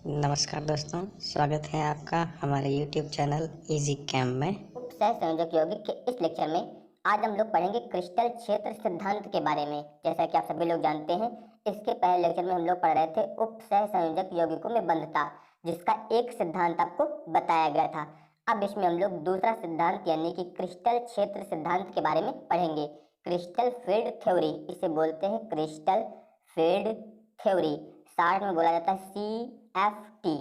नमस्कार दोस्तों, स्वागत है आपका हमारे YouTube चैनल इजी कैम में। सह संयोजक यौगिक के इस लेक्चर में आज हम लोग पढ़ेंगे क्रिस्टल क्षेत्र सिद्धांत के बारे में। जैसा कि आप सभी लोग जानते हैं, इसके पहले लेक्चर में हम लोग पढ़ रहे थे उप सह संयोजक यौगिकों में बंधता, जिसका एक सिद्धांत आपको बताया गया था। अब इसमें हम लोग दूसरा सिद्धांत यानी कि क्रिस्टल क्षेत्र सिद्धांत के बारे में पढ़ेंगे। क्रिस्टल फील्ड थ्योरी, इसे बोलते हैं क्रिस्टल फील्ड थ्योरी, शॉर्ट में बोला जाता है CFT।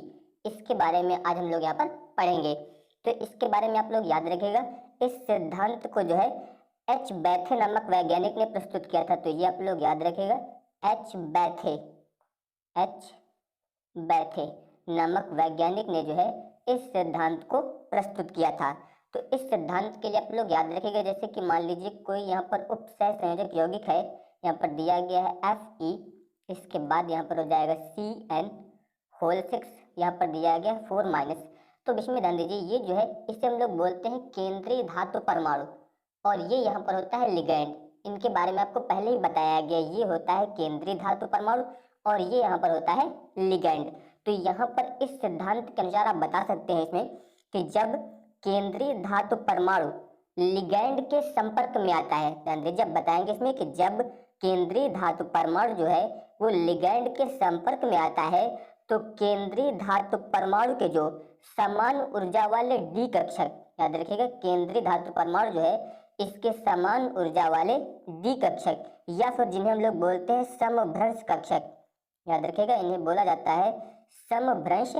इसके बारे में आज हम लोग यहाँ पर पढ़ेंगे। तो इसके बारे में आप लोग याद रखिएगा, इस सिद्धांत को जो है एच बैथे नामक वैज्ञानिक ने प्रस्तुत किया था। तो ये आप लोग याद रखिएगा, एच बैथे नामक वैज्ञानिक ने जो है इस सिद्धांत को प्रस्तुत किया था। तो इस सिद्धांत के लिए आप लोग याद रखिएगा, जैसे कि मान लीजिए कोई यहाँ पर उप सह संयोजक यौगिक है, यहाँ पर दिया गया है Fe, इसके बाद यहाँ पर हो जाएगा CN6, यहाँ पर दिया गया 4-। तो इसमें ध्यान दीजिए, ये जो है इसे हम लोग बोलते हैं केंद्रीय धातु परमाणु, और ये यहाँ पर होता है लिगैंड। इनके बारे में आपको पहले ही बताया गया, ये होता है केंद्रीय धातु परमाणु और ये यहाँ पर होता है लिगैंड। तो यहाँ पर इस सिद्धांत के अनुसार आप बता सकते हैं इसमें कि जब केंद्रीय धातु परमाणु लिगैंड के संपर्क में आता है, ध्यान दीजिए, जब बताएंगे इसमें कि जब केंद्रीय धातु परमाणु जो है वो लिगैंड के संपर्क में आता है, तो केंद्रीय धातु परमाणु के जो समान ऊर्जा वाले डी कक्षक, याद रखिएगा, केंद्रीय धातु परमाणु जो है इसके समान ऊर्जा वाले डी कक्षक, या फिर जिन्हें हम लोग बोलते हैं समभ्रंश कक्षक, याद रखिएगा, इन्हें बोला जाता है समभ्रंश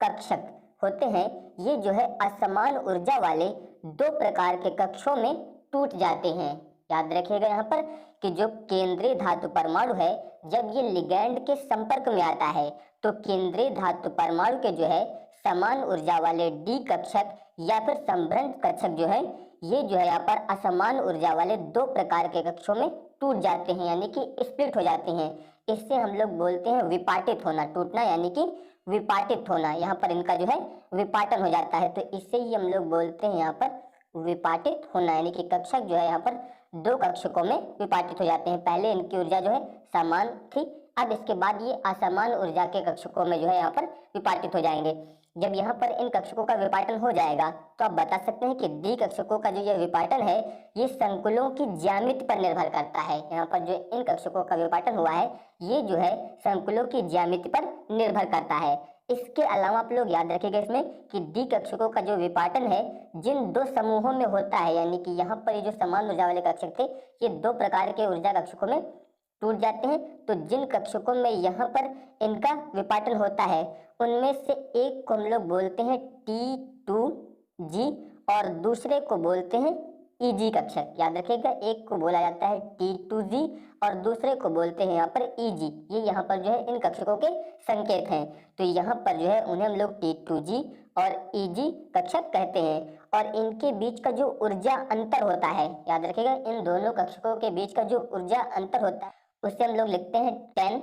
कक्षक होते हैं। ये जो है असमान ऊर्जा वाले दो प्रकार के कक्षों में टूट जाते हैं। याद रखिएगा यहाँ पर कि जो केंद्रीय धातु परमाणु है, जब ये लिगैंड के संपर्क में आता है, तो केंद्रीय धातु परमाणु के जो है समान ऊर्जा वाले डी कक्षक या फिर समभ्रंश कक्षक जो है, ये जो है यहाँ पर असमान ऊर्जा वाले दो प्रकार के कक्षों में टूट जाते हैं, यानी कि स्प्लिट हो जाते हैं। इससे हम लोग बोलते हैं विपाटित होना, टूटना यानी कि विपाटित होना, यहाँ पर इनका जो है विपाटन हो जाता है। तो इससे ही हम लोग बोलते हैं यहाँ पर विपाटित होना, यानी कि कक्षक जो है यहाँ पर दो कक्षकों में विपाटित हो जाते हैं। पहले इनकी ऊर्जा जो है समान थी, अब इसके बाद ये असमान ऊर्जा के कक्षकों में जो है यहाँ पर विपाटित हो जाएंगे। जब यहाँ पर इन कक्षकों का विपाटन हो जाएगा, तो आप बता सकते हैं कि डी कक्षकों का जो ये विपाटन है, ये संकुलों की ज्यामिति पर निर्भर करता है। यहाँ पर जो इन कक्षकों का विपाटन हुआ है, ये जो है संकुलों की ज्यामिति पर निर्भर करता है। इसके अलावा आप लोग याद रखिएगा इसमें कि डी कक्षकों का जो विपाटन है जिन दो समूहों में होता है, यानी कि यहाँ पर ये जो समान ऊर्जा वाले कक्षक थे, ये दो प्रकार के ऊर्जा कक्षकों में टूट जाते हैं। तो जिन कक्षकों में यहाँ पर इनका विपाटन होता है, उनमें से एक को हम लोग बोलते हैं T2G और दूसरे को बोलते हैं EG कक्षक। याद रखिएगा, एक को बोला जाता है T2G और दूसरे को बोलते हैं यहाँ पर EG। ये यहाँ पर जो है इन कक्षकों के संकेत हैं। तो यहाँ पर जो है उन्हें हम लोग T2G और EG कक्षक कहते हैं। और इनके बीच का जो ऊर्जा अंतर होता है, याद रखिएगा, इन दोनों कक्षकों के बीच का जो ऊर्जा अंतर होता है उसे हम लोग लिखते हैं 10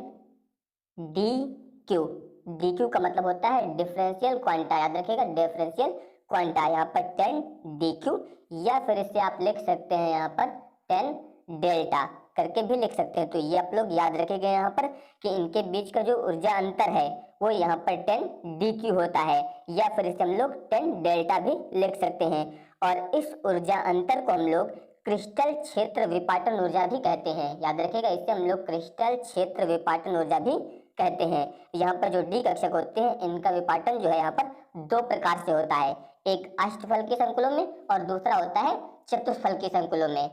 DQ का मतलब होता है डिफरेंशियल क्वांटा। याद रखिएगा, डिफरेंशियल क्वांटा, यहाँ पर 10 DQ, या फिर इसे आप लिख सकते हैं यहाँ पर 10 डेल्टा करके भी लिख सकते हैं। तो ये आप लोग याद रखिएगा यहाँ पर कि इनके बीच का जो ऊर्जा अंतर है वो यहाँ पर 10 DQ होता है, या फिर इसे हम लोग 10 डेल्टा भी लिख सकते हैं। और इस ऊर्जा अंतर को हम लोग क्रिस्टल क्षेत्र विपाटन ऊर्जा भी कहते हैं। याद रखिएगा, इसे हम लोग क्रिस्टल क्षेत्र विपाटन ऊर्जा भी कहते हैं। यहाँ पर जो डी कक्षक होते हैं, इनका विपाटन जो है यहाँ पर दो प्रकार से होता है, एक अष्टफल के संकुलों में और दूसरा होता है चतुष्फल के संकुलों में।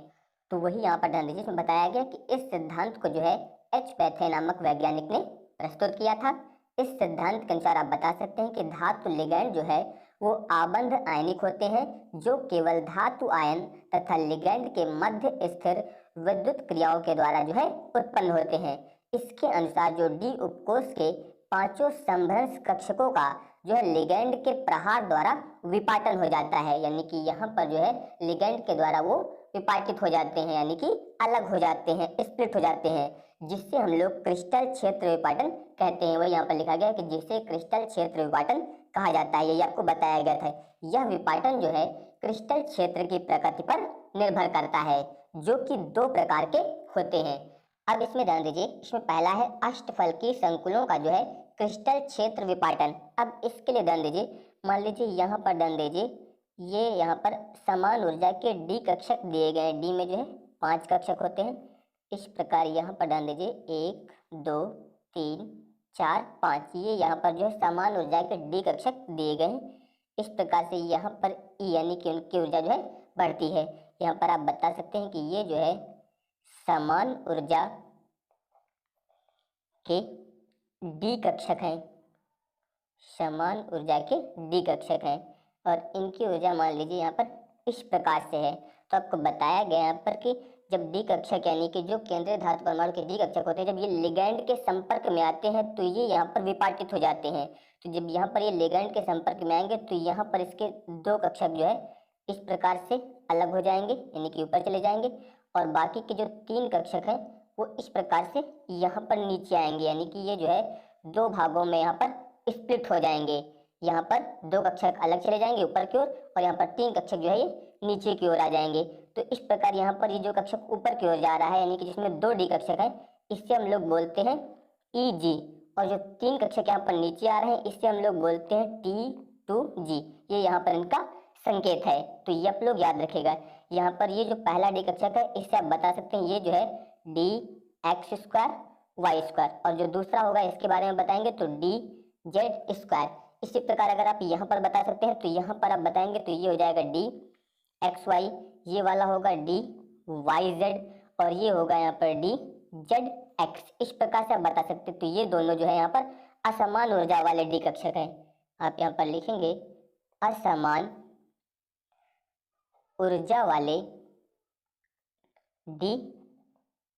तो वही यहाँ पर ध्यान दीजिए, इसमें बताया गया कि इस सिद्धांत को जो है एच बैथे नामक वैज्ञानिक ने प्रस्तुत किया था। इस सिद्धांत के अनुसार आप बता सकते हैं कि धातु लिगैंड जो है वो आबंध आयनिक होते हैं, जो केवल धातु आयन तथा लिगैंड के मध्य स्थिर विद्युत क्रियाओं के द्वारा जो है उत्पन्न होते हैं। इसके अनुसार जो डी उपकोष के पांचों समभ्रंश कक्षकों का जो है लिगैंड के प्रहार द्वारा विपाटन हो जाता है, यानी कि यहाँ पर जो है लिगैंड के द्वारा वो विपाटित हो जाते हैं, यानी कि अलग हो जाते हैं, स्प्लिट हो जाते हैं, जिससे हम लोग क्रिस्टल क्षेत्र विपाटन कहते हैं। वही यहाँ पर लिखा गया है कि जिसे क्रिस्टल क्षेत्र विपाटन कहा जाता है। ये आपको बताया गया था। यह विपाटन जो है क्रिस्टल क्षेत्र की प्रकृति पर निर्भर करता है, जो कि दो प्रकार के होते हैं। अब इसमें ध्यान दीजिए, इसमें पहला है अष्टफलकीय संकुलों का जो है क्रिस्टल क्षेत्र विपाटन। अब इसके लिए ध्यान दीजिए, मान लीजिए यहाँ पर ध्यान दीजिए, ये यहाँ पर समान ऊर्जा के डी कक्षक दिए गए हैं। डी में जो है 5 कक्षक होते हैं। इस प्रकार यहाँ पर ध्यान दीजिए 1 2 3 4 5, ये यहाँ पर जो है समान ऊर्जा के डी कक्षक दिए गए हैं। इस प्रकार से यहाँ पर ई यानी कि उनकी ऊर्जा जो है बढ़ती है। यहाँ पर आप बता सकते हैं कि ये जो है समान ऊर्जा के डी कक्षक हैं, समान ऊर्जा के डी कक्षक हैं, और इनकी ऊर्जा मान लीजिए यहाँ पर इस प्रकार से है। तो आपको बताया गया यहाँ पर कि जब डी कक्षक यानी कि जो केंद्रीय धातु परमाणु के डी कक्षक होते हैं, जब ये लिगैंड के संपर्क में आते हैं तो ये यहाँ पर विपाटित हो जाते हैं। तो जब यहाँ पर ये लिगैंड के संपर्क में आएंगे तो यहाँ पर इसके 2 कक्षक जो है इस प्रकार से अलग हो जाएंगे, यानी कि ऊपर चले जाएंगे, और बाकी के जो 3 कक्षक हैं वो इस प्रकार से यहाँ पर नीचे आएंगे, यानी कि ये जो है 2 भागों में यहाँ पर स्प्लिट हो जाएंगे। यहाँ पर 2 कक्षक अलग चले जाएंगे ऊपर की ओर, और यहाँ पर 3 कक्षक जो है ये नीचे की ओर आ जाएंगे। तो इस प्रकार यहाँ पर ये जो कक्षक ऊपर की ओर जा रहा है, यानी कि जिसमें 2 डी कक्षक हैं, इससे हम लोग बोलते हैं EG, और जो 3 कक्षक यहाँ पर नीचे आ रहे हैं इससे हम लोग बोलते हैं T2G। ये यहाँ पर इनका संकेत है, तो ये आप लोग याद रखेगा। यहाँ पर ये जो पहला डी कक्षक है इससे आप बता सकते हैं ये जो है DX² Y², और जो दूसरा होगा इसके बारे में बताएंगे तो DZ²। इसी प्रकार अगर आप यहाँ पर बता सकते हैं तो यहाँ पर आप बताएंगे तो ये हो जाएगा DXY, ये वाला होगा DYZ, और ये होगा यहाँ पर DZX। इस प्रकार से आप बता सकते हैं। तो ये दोनों जो है यहाँ पर असमान ऊर्जा वाले डी कक्षक हैं। आप यहाँ पर लिखेंगे असमान ऊर्जा वाले डी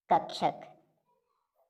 कक्षक,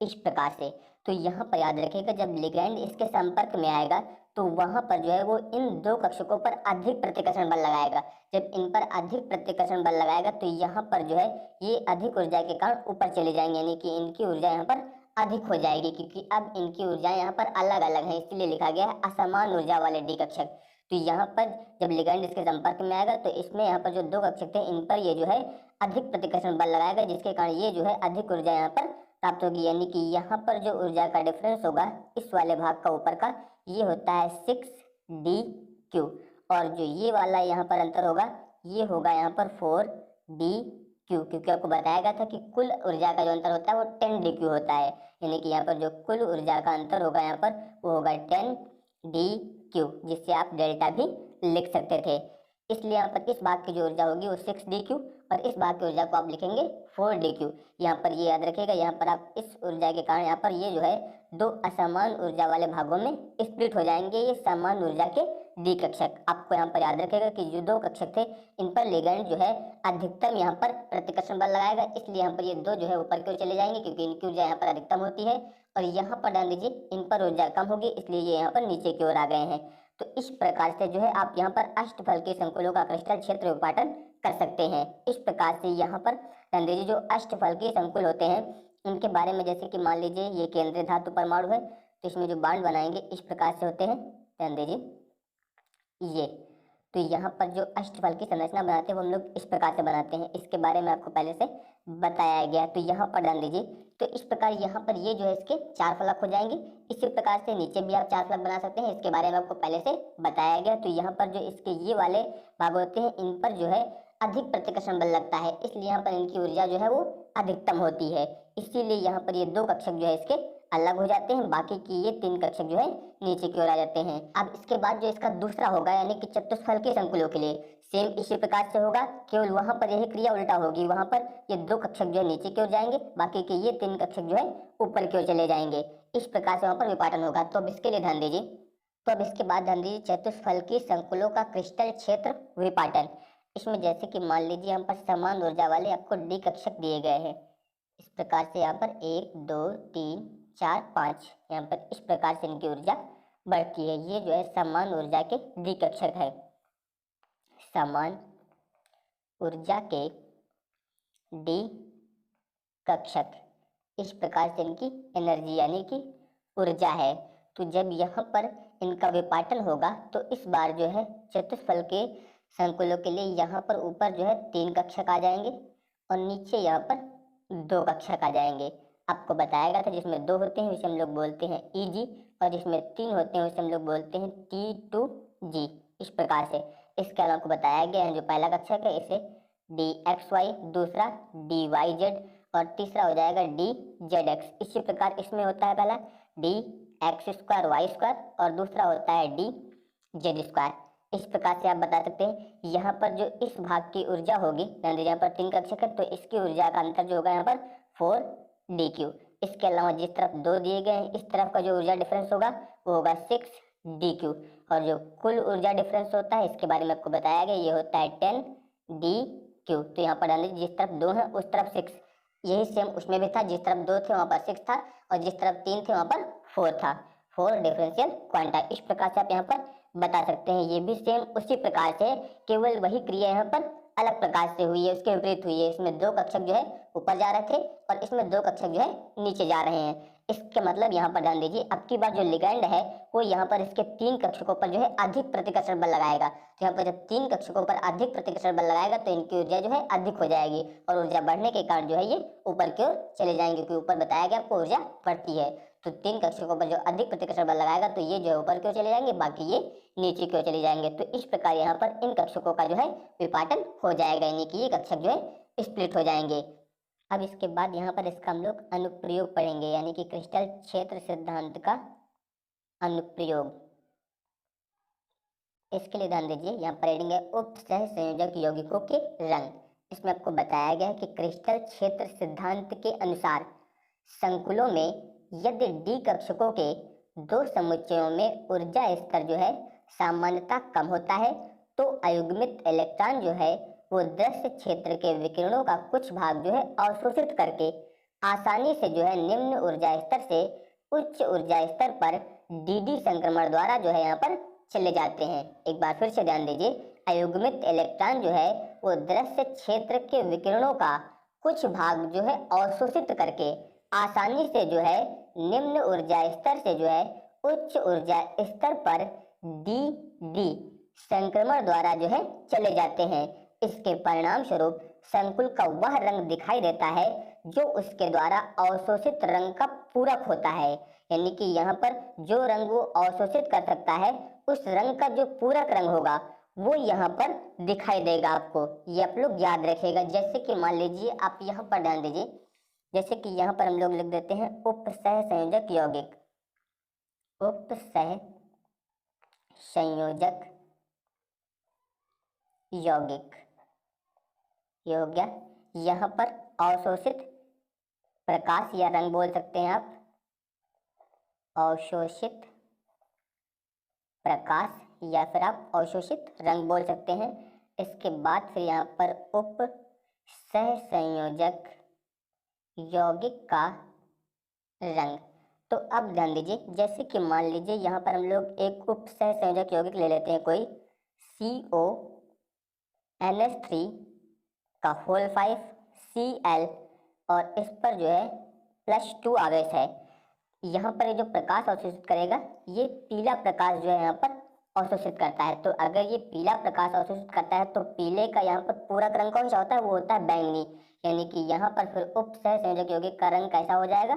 इस प्रकार से। तो यहाँ पर याद रखिएगा जब लिगैंड इसके संपर्क में आएगा तो वहां पर जो है वो इन 2 कक्षकों पर अधिक प्रतिकर्षण बल लगाएगा। जब इन पर अधिक प्रतिकर्षण बल लगाएगा तो यहाँ पर जो है ये अधिक ऊर्जा के कारण ऊपर चले जाएंगे, यानी कि इनकी ऊर्जा यहाँ पर अधिक हो जाएगी, क्योंकि अब इनकी ऊर्जा यहाँ पर अलग अलग है, इसलिए लिखा गया है असमान ऊर्जा वाले डी कक्षक। तो यहाँ पर जब लिगैंड इसके संपर्क में आएगा तो इसमें यहाँ पर जो 2 कक्षक थे इन पर ये जो है अधिक प्रतिकर्षण बल लगाएगा, जिसके कारण ये जो है अधिक ऊर्जा यहाँ पर प्राप्त होगी, यानी कि यहाँ पर जो ऊर्जा का डिफरेंस होगा इस वाले भाग का ऊपर का, ये होता है 6DQ, और जो ये वाला यहाँ पर अंतर होगा ये होगा यहाँ पर 4DQ, क्योंकि आपको बताया गया था कि कुल ऊर्जा का जो अंतर होता है वो 10DQ होता है, यानी कि यहाँ पर जो कुल ऊर्जा का अंतर होगा यहाँ पर वो होगा 10DQ, जिससे आप डेल्टा भी लिख सकते थे। इसलिए यहाँ पर इस भाग की जो ऊर्जा होगी वो 6DQ, और इस भाग की ऊर्जा को आप लिखेंगे 4DQ। यहाँ पर ये याद रखिएगा, यहाँ पर आप इस ऊर्जा के कारण यहाँ पर ये जो है 2 असमान ऊर्जा वाले भागों में स्प्लिट हो जाएंगे, ये समान ऊर्जा के डी कक्षक। आपको यहाँ पर याद रखेगा कि जो 2 कक्षक थे इन पर लिगैंड जो है अधिकतम यहाँ पर प्रतिकर्षण बल लगाएगा, इसलिए यहाँ पर ये 2 जो है ऊपर की ओर चले जाएंगे, क्योंकि इनकी ऊर्जा यहाँ पर अधिकतम होती है, और यहाँ पर ध्यान दीजिए इन पर ऊर्जा कम होगी, इसलिए ये यहाँ पर नीचे की ओर आ गए हैं। तो इस प्रकार से जो है आप यहाँ पर अष्टफल के संकुलों का क्रिस्टल क्षेत्र विपाटन कर सकते हैं। इस प्रकार से यहाँ पर ध्यान दीजिए जो अष्टफल के संकुल होते हैं इनके बारे में, जैसे कि मान लीजिए ये केंद्रीय धातु परमाणु है तो इसमें जो बांड बनाएंगे इस प्रकार से होते हैं। ध्यान दीजिए ये, तो यहाँ पर जो अष्टफल की संरचना बनाते हैं वो हम लोग इस प्रकार से बनाते हैं, इसके बारे में आपको पहले से बताया गया। तो यहाँ पर ध्यान दीजिए, तो इस प्रकार यहाँ पर ये जो है इसके 4 फलक हो जाएंगे। इसी प्रकार से नीचे भी आप 4 फलक बना सकते हैं, इसके बारे में आपको पहले से बताया गया। तो यहाँ पर जो इसके ये वाले भाग होते हैं इन पर जो है अधिक प्रतिकर्षण बल लगता है, इसलिए यहाँ पर इनकी ऊर्जा जो है वो अधिकतम होती है, इसीलिए यहाँ पर ये 2 कक्षक जो है इसके अलग हो जाते हैं, बाकी की ये 3 कक्षक जो है नीचे की ओर आ जाते हैं। अब इसके बाद जो इसका दूसरा होगा यानी कि चतुष्फल के संकुलों के लिए सेम इसी प्रकार से होगा, केवल वहां पर यही क्रिया उल्टा होगी, वहां पर ये 2 कक्षक जो है नीचे की ओर जाएंगे, बाकी के ये 3 कक्षक जो है ऊपर की ओर चले जाएंगे। इस प्रकार से वहां पर विपाटन होगा। तो अब इसके लिए ध्यान दीजिए, तो अब इसके बाद ध्यान दीजिए चतुष्फल की संकुलों का क्रिस्टल क्षेत्र विपाटन। इसमें जैसे कि मान लीजिए यहाँ पर समान ऊर्जा वाले आपको डी कक्षक दिए गए हैं, इस प्रकार से यहाँ पर 1 2 3 4 5 यहाँ पर इस प्रकार से इनकी ऊर्जा बढ़ती है। ये जो है समान ऊर्जा के डी कक्षक है, समान ऊर्जा के डी कक्षक, इस प्रकार से इनकी एनर्जी यानी कि ऊर्जा है। तो जब यहाँ पर इनका विपाटन होगा तो इस बार जो है चतुष्फल के संकुलों के लिए यहाँ पर ऊपर जो है 3 कक्षक आ जाएंगे और नीचे यहाँ पर 2 कक्षक आ जाएंगे। आपको बताया गया था जिसमें 2 होते हैं उसे हम लोग बोलते हैं EG, और जिसमें 3 होते हैं उसे हम लोग बोलते हैं T2G। इस प्रकार से इसके अलावा आपको बताया गया है जो पहला कक्षक है इसे dxy, दूसरा dyz और तीसरा हो जाएगा dzx। इसी प्रकार इसमें होता है पहला dx² y² और दूसरा होता है dz²। इस प्रकार से आप बता सकते हैं यहाँ पर जो इस भाग की ऊर्जा होगी, यहाँ पर 3 कक्षक है तो इसकी ऊर्जा का अंतर जो होगा यहाँ पर 4dq। इसके अलावा जिस तरफ 2 दिए गए हैं इस तरफ का जो ऊर्जा डिफरेंस होगा वो होगा 6dq। और जो कुल ऊर्जा डिफरेंस होता है इसके बारे में आपको बताया गया, ये होता है 10dq। तो यहाँ पर डाल दीजिए जिस तरफ 2 है उस तरफ 6, यही सेम उसमें भी था, जिस तरफ 2 थे वहां पर 6 था और जिस तरफ 3 थे वहां पर 4 था, 4 डिफरेंशियल क्वांटा। इस प्रकार से आप यहाँ पर बता सकते हैं। ये भी सेम उसी प्रकार से, केवल वही क्रिया यहाँ पर अलग प्रकार से हुई है, उसके विपरीत हुई है। इसमें 2 कक्षक जो है ऊपर जा रहे थे और इसमें 2 कक्षक जो है नीचे जा रहे हैं। इसके मतलब यहाँ पर ध्यान दीजिए, अब की बार जो लिगैंड है वो यहाँ पर इसके 3 कक्षकों पर जो है अधिक प्रतिकर्षण बल लगाएगा। तो यहाँ पर जब 3 कक्षकों पर अधिक प्रतिकर्षण बल लगाएगा तो इनकी ऊर्जा जो है अधिक हो जाएगी और ऊर्जा बढ़ने के कारण जो है ये ऊपर की ओर चले जाएंगे, क्योंकि ऊपर बताया गया आपको ऊर्जा बढ़ती है। तो 3 कक्षकों पर जो अधिक प्रतिकर्षण बल लगाएगा तो ये जो है ऊपर की ओर चले जाएंगे, बाकी ये नीचे की ओर चले जाएंगे। तो इस प्रकार यहाँ पर इन कक्षकों का जो है विपाटन हो जाएगा, यानी कि ये कक्षक जो है स्प्लिट हो जाएंगे। अब इसके बाद यहाँ पर इसका हम लोग अनुप्रयोग पढ़ेंगे, यानी कि क्रिस्टल क्षेत्र सिद्धांत का अनुप्रयोग। इसके लिए ध्यान दीजिए, यहाँ पर रीडिंग है उपसह संयोजक यौगिकों के रंग। इसमें आपको बताया गया है कि क्रिस्टल क्षेत्र सिद्धांत के अनुसार संकुलों में यदि डी कक्षकों के 2 समुच्चयों में ऊर्जा स्तर जो है सामान्यतः कम होता है तो अयुग्मित इलेक्ट्रॉन जो है वो दृश्य क्षेत्र के विकिरणों का कुछ भाग जो है अवशोषित करके आसानी से जो है निम्न ऊर्जा स्तर से उच्च ऊर्जा स्तर पर डी संक्रमण द्वारा जो है यहाँ पर चले जाते हैं। एक बार फिर से ध्यान दीजिए, अयुग्मित इलेक्ट्रॉन जो है वो दृश्य क्षेत्र के विकिरणों का कुछ भाग जो है अवशोषित करके आसानी से जो है निम्न ऊर्जा स्तर से जो है उच्च ऊर्जा स्तर पर डी संक्रमण द्वारा जो है चले जाते हैं। इसके परिणाम स्वरूप संकुल का वह रंग दिखाई देता है जो उसके द्वारा अवशोषित रंग का पूरक होता है, यानी कि यहाँ पर जो रंग वो अवशोषित कर सकता है उस रंग का जो पूरक रंग होगा वो यहाँ पर दिखाई देगा आपको। ये आप लोग याद रखिएगा। जैसे कि मान लीजिए आप यहाँ पर ध्यान दीजिए, जैसे कि यहाँ पर हम लोग लिख देते हैं उपसह संयोजक यौगिक, उपसह संयोजक यौगिक, ये हो गया। यहाँ पर अवशोषित प्रकाश या रंग बोल सकते हैं आप, अवशोषित प्रकाश या फिर आप अवशोषित रंग बोल सकते हैं। इसके बाद फिर यहाँ पर उप सह संयोजक यौगिक का रंग। तो अब ध्यान दीजिए, जैसे कि मान लीजिए यहाँ पर हम लोग एक उप सह संयोजक यौगिक ले लेते हैं, कोई CONH3 का होल 5 Cl और इस पर जो है +2 आवेश है। यहाँ पर ये जो प्रकाश अवशोषित करेगा ये पीला प्रकाश जो है यहाँ पर अवशोषित करता है। तो अगर ये पीला प्रकाश अवशोषित करता है तो पीले का यहाँ पर पूरक रंग कौन सा होता है, वो होता है बैंगनी, यानी कि यहाँ पर फिर उपसह संयोजक यौगिक का रंग कैसा हो जाएगा,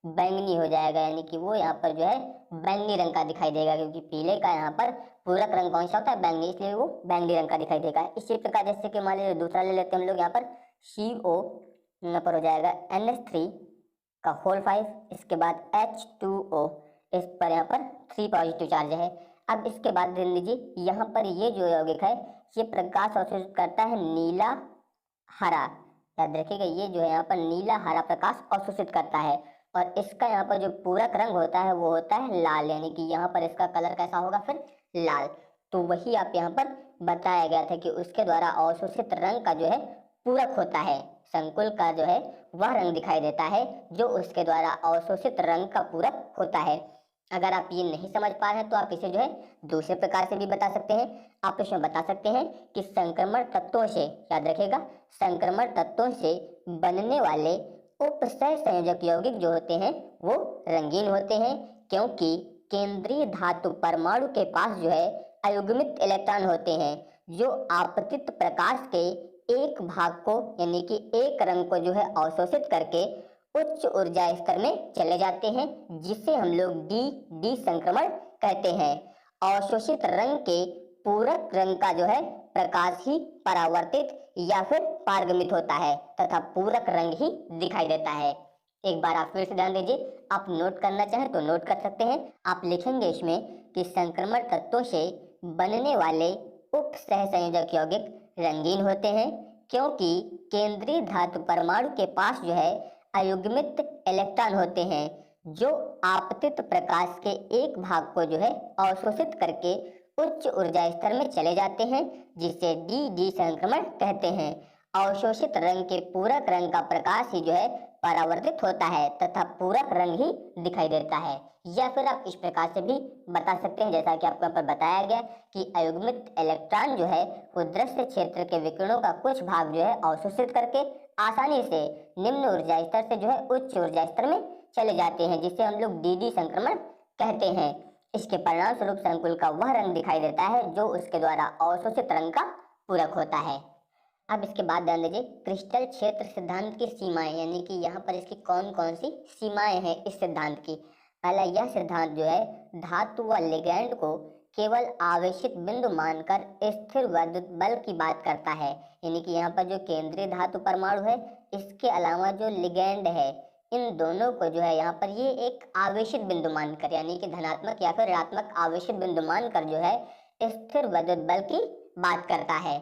बैंगनी हो जाएगा, यानी कि वो यहाँ पर जो है बैंगनी रंग का दिखाई देगा, क्योंकि पीले का यहाँ पर पूरक रंग कौन सा होता है, बैंगनी, इसलिए वो बैंगनी रंग का दिखाई देगा। इसी प्रकार जैसे कि मान लीजिए दूसरा ले लेते हैं हम लोग, यहाँ पर CO यहाँ पर हो जाएगा NH3 का होल 5, इसके बाद H2O, इस पर यहाँ पर 3 पॉजिटिव चार्ज है। अब इसके बाद देख लीजिए, यहाँ पर ये जो यौगिक है ये प्रकाश अवशोषित करता है नीला हरा, याद रखिएगा, ये जो है यहाँ पर नीला हरा प्रकाश अवशोषित करता है। और इसका यहाँ पर जो पूरक रंग होता है वो होता है लाल, यानी कि यहाँ पर इसका कलर कैसा होगा, फिर लाल। तो वही आप यहाँ पर बताया गया था कि उसके द्वारा अवशोषित रंग का जो है पूरक होता है, संकुल का जो है वह रंग दिखाई देता है जो उसके द्वारा अवशोषित रंग का पूरक होता है। अगर आप ये नहीं समझ पा रहे हैं तो आप इसे जो है दूसरे प्रकार से भी बता सकते हैं। आप इसमें बता सकते हैं कि संक्रमण तत्वों से, याद रखिएगा, संक्रमण तत्वों से बनने वाले उपसह संयोजक यौगिक जो होते हैं वो रंगीन होते हैं, क्योंकि केंद्रीय धातु परमाणु के पास जो है अयुग्मित इलेक्ट्रॉन होते हैं जो आपतित प्रकाश के एक भाग को, यानी कि एक रंग को जो है अवशोषित करके उच्च ऊर्जा स्तर में चले जाते हैं, जिसे हम लोग डी संक्रमण कहते हैं। अवशोषित रंग के पूरक रंग का जो है प्रकाश ही परावर्तित या फिर पारगमित होता है तथा पूरक रंग ही दिखाई देता है। एक बार आप फिर से ध्यान दीजिए, आप नोट करना चाहें तो नोट कर सकते हैं। आप लिखेंगे इसमें कि संक्रमण तत्वों से बनने वाले उप सहसंयोजक यौगिक रंगीन होते हैं, क्योंकि केंद्रीय धातु परमाणु के पास जो है अयुग्मित इलेक्ट्रॉन होते हैं, जो आपतित प्रकाश के एक भाग को जो है अवशोषित करके उच्च ऊर्जा स्तर में चले जाते हैं, जिसे डी संक्रमण कहते हैं। अवशोषित रंग के पूरक रंग का प्रकाश ही जो है परावर्तित होता है तथा पूरक रंग ही दिखाई देता है। या फिर आप इस प्रकार से भी बता सकते हैं, जैसा कि आपको यहाँ पर बताया गया कि अयुग्मित इलेक्ट्रॉन जो है वो दृश्य क्षेत्र के विकिरणों का कुछ भाग जो है अवशोषित करके आसानी से निम्न ऊर्जा स्तर से जो है उच्च ऊर्जा स्तर में चले जाते हैं, जिसे हम लोग डी संक्रमण कहते हैं। इसके परिणाम स्वरूप संकुल का वह रंग दिखाई देता है जो उसके द्वारा अवशोषित रंग का पूरक होता है। अब इसके बाद ध्यान दीजिए, क्रिस्टल क्षेत्र सिद्धांत की सीमाएं, यानी कि यहाँ पर इसकी कौन कौन सी सीमाएं हैं इस सिद्धांत की। पहला, यह सिद्धांत जो है धातु व लिगैंड को केवल आवेशित बिंदु मानकर स्थिर विद्युत बल की बात करता है, यानी कि यहाँ पर जो केंद्रीय धातु परमाणु है, इसके अलावा जो लिगैंड है, इन दोनों को जो है यहाँ पर ये एक आवेशित बिंदु मानकर, यानी कि धनात्मक या फिर ऋणात्मक आवेशित बिंदु मानकर जो है स्थिर विद्युत बल की बात करता है।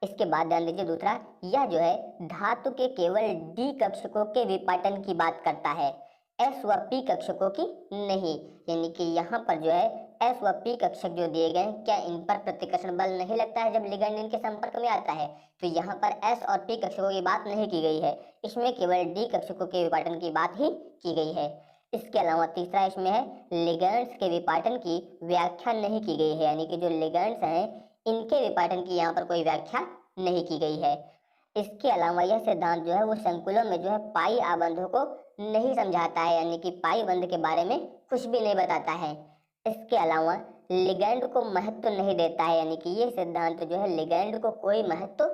इसके बाद ध्यान दीजिए दूसरा, यह जो है धातु के केवल डी कक्षकों के विपाटन की बात करता है, एस व पी कक्षकों की नहीं। यानी कि यहाँ पर जो है एस व पी कक्षक जो दिए गए हैं, क्या इन पर प्रतिकर्षण बल नहीं लगता है जब लिगैंड इनके संपर्क में आता है? तो यहाँ पर एस और पी कक्षकों की बात नहीं की गई है, इसमें केवल डी कक्षकों के विपाटन की बात ही की गई है। इसके अलावा तीसरा इसमें है लिगैंड्स के विपाटन की व्याख्या नहीं की गई है, यानी कि जो लिगैंड्स हैं इनके विपाटन की यहाँ पर कोई व्याख्या नहीं की गई है। इसके अलावा यह सिद्धांत जो है वो संकुलों में जो है पाई आबंधों को नहीं समझाता है, यानी कि पाई बंध के बारे में कुछ भी नहीं बताता है। इसके अलावा लिगैंड को महत्व नहीं देता है, यानी कि ये सिद्धांत जो है लिगैंड को कोई महत्व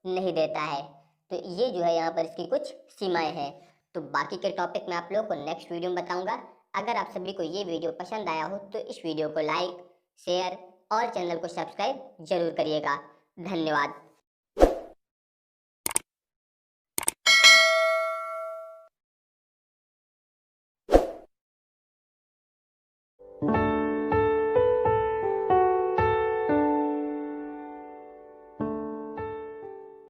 नहीं देता है। तो ये जो है यहाँ पर इसकी कुछ सीमाएं हैं। तो बाकी के टॉपिक मैं आप लोगों को नेक्स्ट वीडियो में बताऊंगा। अगर आप सभी को ये वीडियो पसंद आया हो तो इस वीडियो को लाइक, शेयर और चैनल को सब्सक्राइब जरूर करिएगा। धन्यवाद।